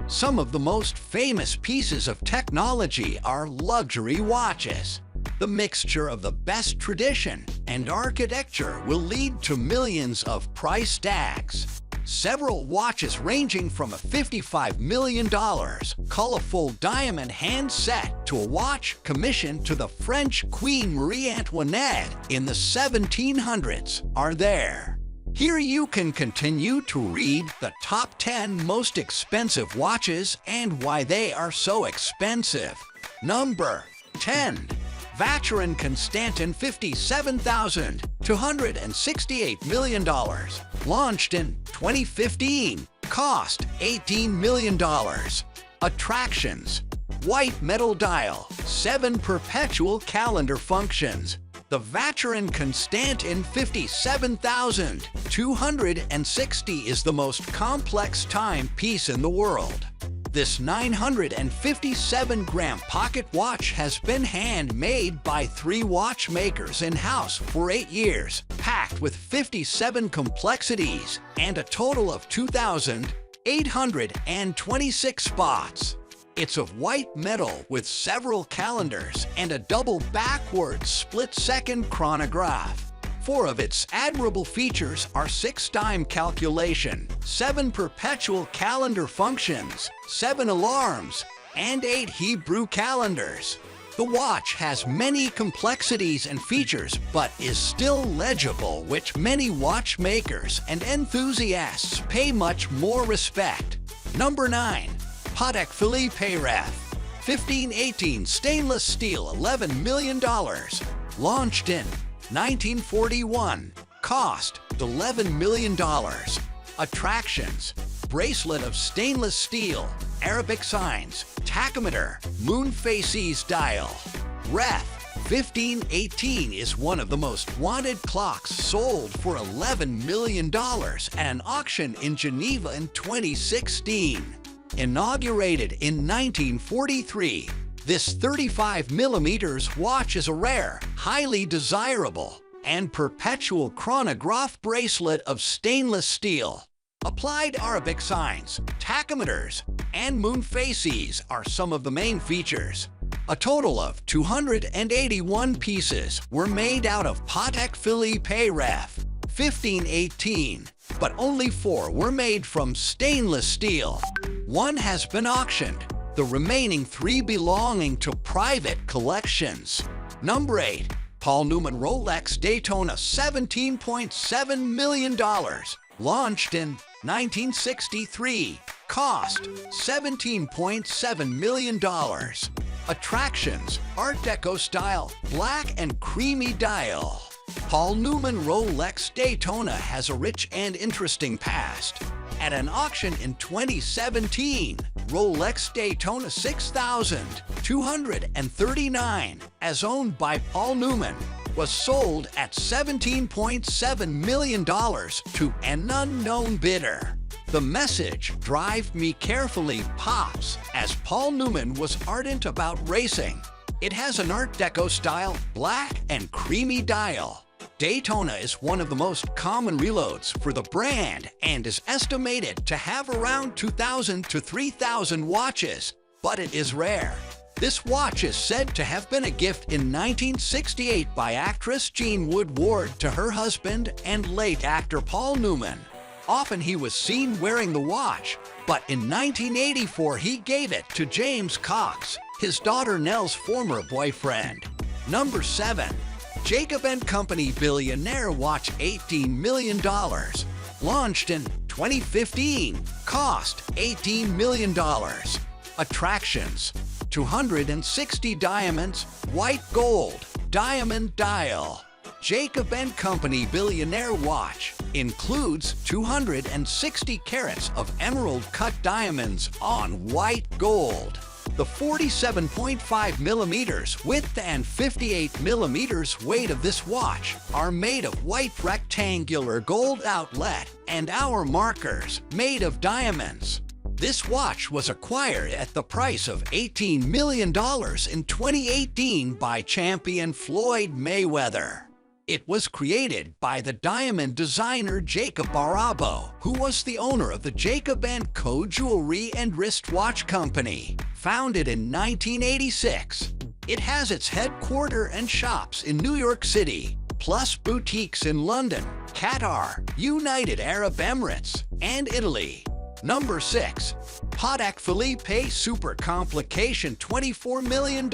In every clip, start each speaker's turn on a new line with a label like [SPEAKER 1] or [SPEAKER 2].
[SPEAKER 1] Some of the most famous pieces of technology are luxury watches. The mixture of the best tradition and architecture will lead to millions of price tags. Several watches ranging from a $55 million colorful diamond hand set to a watch commissioned to the French Queen Marie Antoinette in the 1700s are there. Here you can continue to read the top 10 most expensive watches and why they are so expensive. Number 10. Vacheron Constantin $57,268 million. Launched in 2015. Cost $18 million. Attractions: white metal dial, 7 perpetual calendar functions. The Vacheron Constantin 57,260 is the most complex timepiece in the world. This 957-gram pocket watch has been handmade by 3 watchmakers in-house for 8 years, packed with 57 complexities and a total of 2,826 spots. It's of white metal with several calendars and a double backward split-second chronograph. 4 of its admirable features are 6-time calculation, 7 perpetual calendar functions, 7 alarms, and 8 Hebrew calendars. The watch has many complexities and features but is still legible, which many watchmakers and enthusiasts pay much more respect. Number 9. Patek Philippe Ref 1518 stainless steel $11 million. Launched in 1941. Cost $11 million. Attractions: bracelet of stainless steel, Arabic signs, tachometer, moon phases dial. Ref 1518 is one of the most wanted clocks, sold for $11 million at an auction in Geneva in 2016. Inaugurated in 1943, this 35mm watch is a rare, highly desirable, and perpetual chronograph bracelet of stainless steel. Applied Arabic signs, tachometers, and moon phases are some of the main features. A total of 281 pieces were made out of Patek Philippe Ref 1518, but only 4 were made from stainless steel. 1 has been auctioned, the remaining 3 belonging to private collections. Number 8. Paul Newman Rolex Daytona $17.7 million. Launched in 1963. Cost $17.7 million. Attractions: Art Deco style, black and creamy dial. Paul Newman Rolex Daytona has a rich and interesting past. At an auction in 2017, Rolex Daytona 6239, as owned by Paul Newman, was sold at $17.7 million to an unknown bidder. The message, "Drive me carefully," pops, as Paul Newman was ardent about racing. It has an Art Deco style, black and creamy dial. Daytona is one of the most common reloads for the brand and is estimated to have around 2,000 to 3,000 watches, but it is rare. This watch is said to have been a gift in 1968 by actress Jean Woodward to her husband and late actor Paul Newman. Often he was seen wearing the watch, but in 1984 he gave it to James Cox, his daughter Nell's former boyfriend. Number 7. Jacob & Company Billionaire watch $18 million. Launched in 2015. Cost $18 million. Attractions: 260 diamonds, white gold, diamond dial. Jacob & Company Billionaire watch includes 260 carats of emerald-cut diamonds on white gold. The 47.5mm width and 58mm weight of this watch are made of white rectangular gold outlet and hour markers made of diamonds. This watch was acquired at the price of $18 million in 2018 by champion Floyd Mayweather. It was created by the diamond designer Jacob Barabo, who was the owner of the Jacob & Co. Jewelry and Wristwatch Company, founded in 1986. It has its headquarters and shops in New York City, plus boutiques in London, Qatar, United Arab Emirates, and Italy. Number 6. Patek Philippe Super Complication $24 million.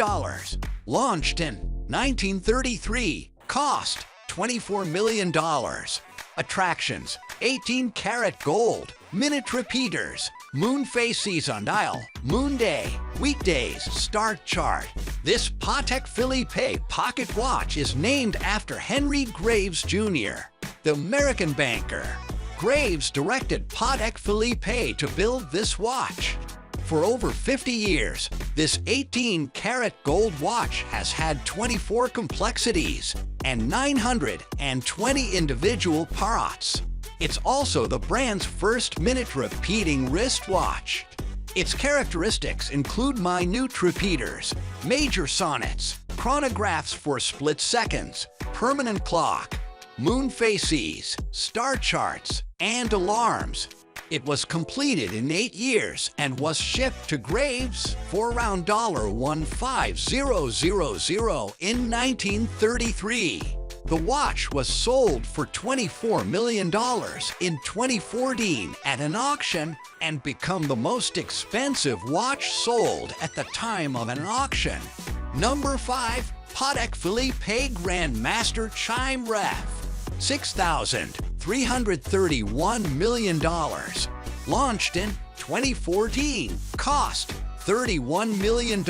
[SPEAKER 1] Launched in 1933. Cost $24 million. Attractions: 18-karat gold, minute repeaters, moon phases on dial, moon day, weekdays, star chart. This Patek Philippe pocket watch is named after Henry Graves Jr., the American banker. Graves directed Patek Philippe to build this watch. For over 50 years, this 18-karat gold watch has had 24 complexities and 920 individual parts. It's also the brand's first minute-repeating wristwatch. Its characteristics include minute repeaters, major sonnets, chronographs for split seconds, permanent clock, moon phases, star charts, and alarms. It was completed in 8 years and was shipped to Graves for around $150,000 in 1933. The watch was sold for $24 million in 2014 at an auction and become the most expensive watch sold at the time of an auction. Number 5. Patek Philippe Grandmaster Chime Ref. $6,331 million. Launched in 2014. Cost $31 million.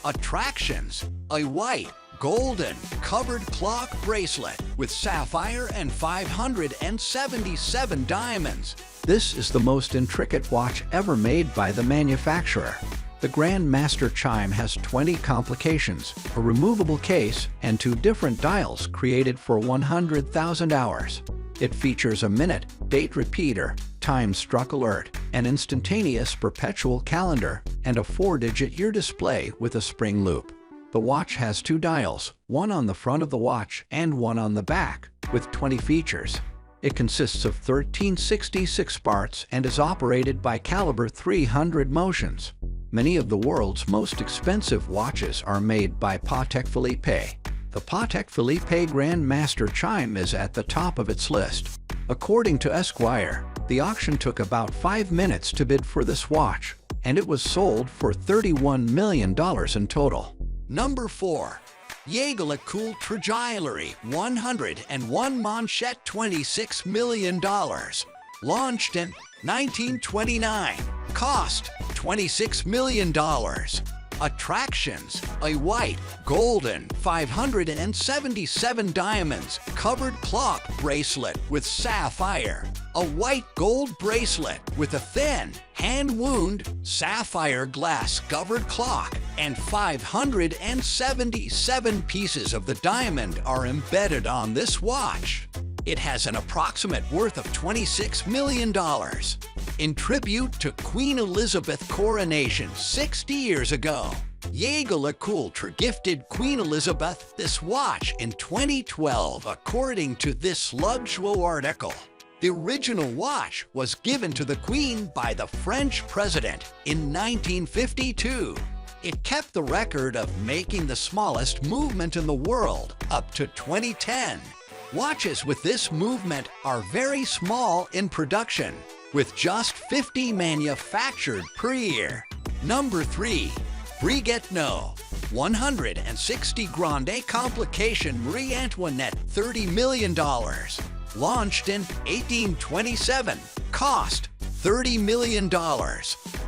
[SPEAKER 1] Attractions: a white, golden, covered clock bracelet with sapphire and 577 diamonds. This is the most intricate watch ever made by the manufacturer. The Grandmaster Chime has 20 complications, a removable case, and 2 different dials created for 100,000 hours. It features a minute, date repeater, time struck alert, an instantaneous perpetual calendar, and a 4-digit year display with a spring loop. The watch has 2 dials, one on the front of the watch and one on the back, with 20 features. It consists of 1366 parts and is operated by caliber 300 motions. Many of the world's most expensive watches are made by Patek Philippe. The Patek Philippe Grandmaster Chime is at the top of its list. According to Esquire, the auction took about 5 minutes to bid for this watch, and it was sold for $31 million in total. Number 4. JaegerLeCoultre Jewelry 101 Monshet $26 million. Launched in 1929. Cost $26 million. Attractions: a white, golden, 577 diamonds covered clock bracelet with sapphire, a white gold bracelet with a thin, hand-wound, sapphire glass covered clock, and 577 pieces of the diamond are embedded on this watch. It has an approximate worth of $26 million. In tribute to Queen Elizabeth's coronation 60 years ago, JaegerLeCoultre gifted Queen Elizabeth this watch in 2012, according to this luxury article. The original watch was given to the Queen by the French president in 1952. It kept the record of making the smallest movement in the world up to 2010. Watches with this movement are very small in production, with just 50 manufactured per year. Number 3. Breguet No. 160 Grande Complication Marie Antoinette $30 million. Launched in 1827. Cost $30 million.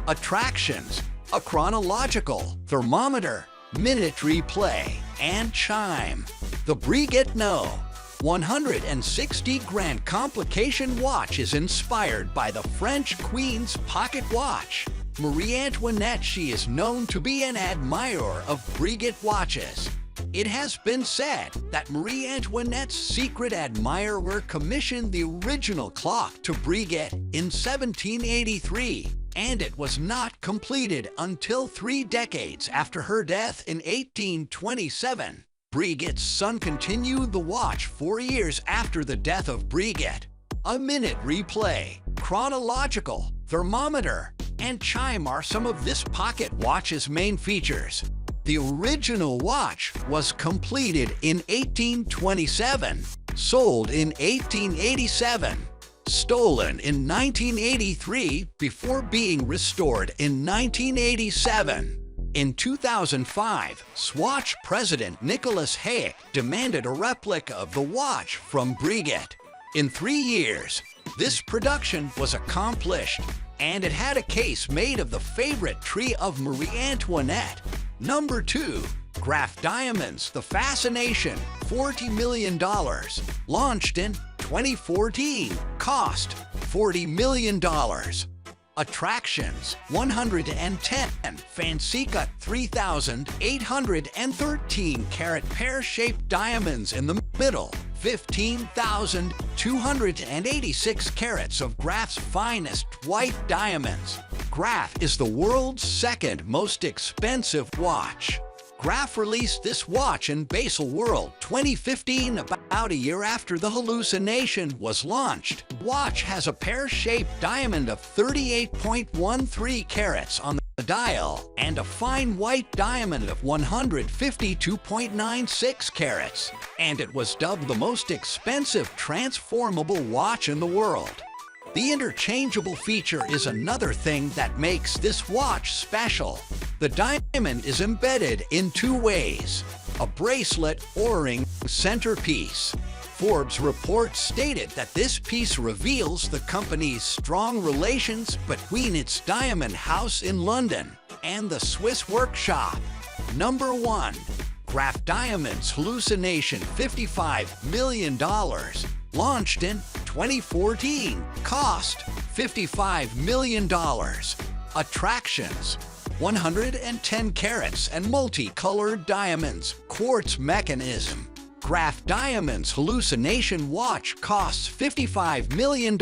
[SPEAKER 1] Attractions: a chronological, thermometer, minute replay, and chime. The Breguet No. 160 Grand Complication watch is inspired by the French Queen's pocket watch. Marie Antoinette, she is known to be an admirer of Breguet watches. It has been said that Marie Antoinette's secret admirer commissioned the original clock to Breguet in 1783, and it was not completed until 3 decades after her death in 1827. Breguet's son continued the watch 4 years after the death of Breguet. A minute replay, chronological, thermometer, and chime are some of this pocket watch's main features. The original watch was completed in 1827, sold in 1887, stolen in 1983 before being restored in 1987. In 2005, Swatch president Nicholas Hayek demanded a replica of the watch from Breguet. In 3 years, this production was accomplished, and it had a case made of the favorite tree of Marie Antoinette. Number 2. Graf Diamonds, the Fascination, $40 million. Launched in 2014. Cost $40 million. Attractions 110. Fancy cut 3,813 carat pear-shaped diamonds in the middle. 15,286 carats of Graf's finest white diamonds. Graf is the world's second most expensive watch. Graf released this watch in Baselworld 2015, about a year after the Hallucination was launched. The watch has a pear-shaped diamond of 38.13 carats on the dial and a fine white diamond of 152.96 carats, and it was dubbed the most expensive transformable watch in the world. The interchangeable feature is another thing that makes this watch special. The diamond is embedded in 2 ways: a bracelet or ring centerpiece. Forbes report stated that this piece reveals the company's strong relations between its diamond house in London and the Swiss workshop. Number 1. Graf Diamonds Hallucination, $55 million. Launched in 2014. Cost $55 million. Attractions 110 carats and multicolored diamonds. Quartz mechanism. Graf Diamonds Hallucination watch costs $55 million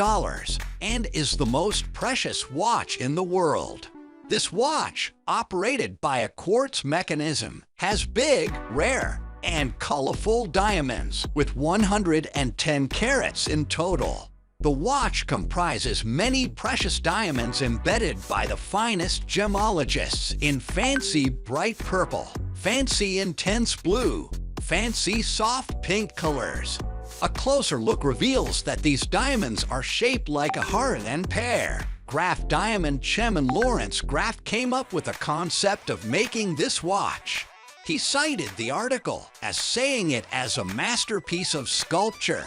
[SPEAKER 1] and is the most precious watch in the world. This watch, operated by a quartz mechanism, has big, rare, and colorful diamonds with 110 carats in total. The watch comprises many precious diamonds embedded by the finest gemologists in fancy bright purple, fancy intense blue, fancy soft pink colors. A closer look reveals that these diamonds are shaped like a heart and pear. Graf Diamond Chime and Lawrence Graf came up with a concept of making this watch. He cited the article as saying it as a masterpiece of sculpture